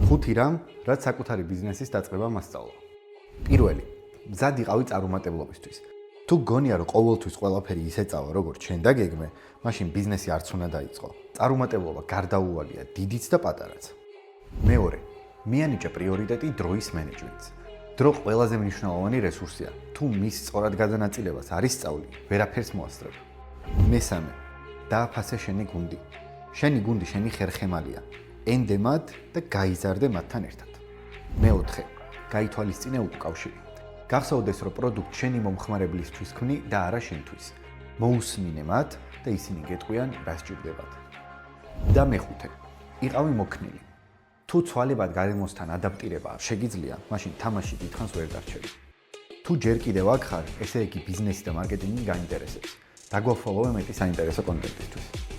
5 რამ, რაც საკუთარი ბიზნესის დაწყება მასწავლა. პირველი, მზად იყავი წარუმატებლობისთვის. თუ გონია, რომ ყოველთვის ყველაფერი ისე წავა, როგორც შენ დაგეგმე, მაშინ ბიზნესი არც უნდა დაიწყო. წარუმატებლობა გარდაუვალია დიდიც და პატარაც. მეორე, მიანიჭე პრიორიტეტი დროის მენეჯმენტს. დრო ყველაზე მნიშვნელოვანი რესურსია. თუ მის სწორად გადანაწილებას არ ისწავლი, ვერაფერს მოასწრებ. მესამე, დააფასე შენი გუნდი. შენი გუნდი შენი ხერხემალია. ენდე მათ და გაიზარდე მათთან ერთად. მეოთხე, გაითვალისწინე უკავშირი. გახსოვდეს, რომ პროდუქტ შენი მომხმარებლისთვის ქმნი და არა შენთვის. მოусმინე მათ და ისინი გეტყვიან, რა სჭირდებათ. და მეხუთე, იყავი მოქნილი. თუ ცვალებად გარემოსთან ადაპტირება არ შეგიძლია, მაშინ თამაში დიდხანს ვერ დარჩები. თუ ჯერ კიდევ აქ ხარ, ესე იგი ბიზნესი და მარკეტინგი გაინტერესებს. დაგვაფოლოვე მეტი საინტერესო კონტენტისთვის.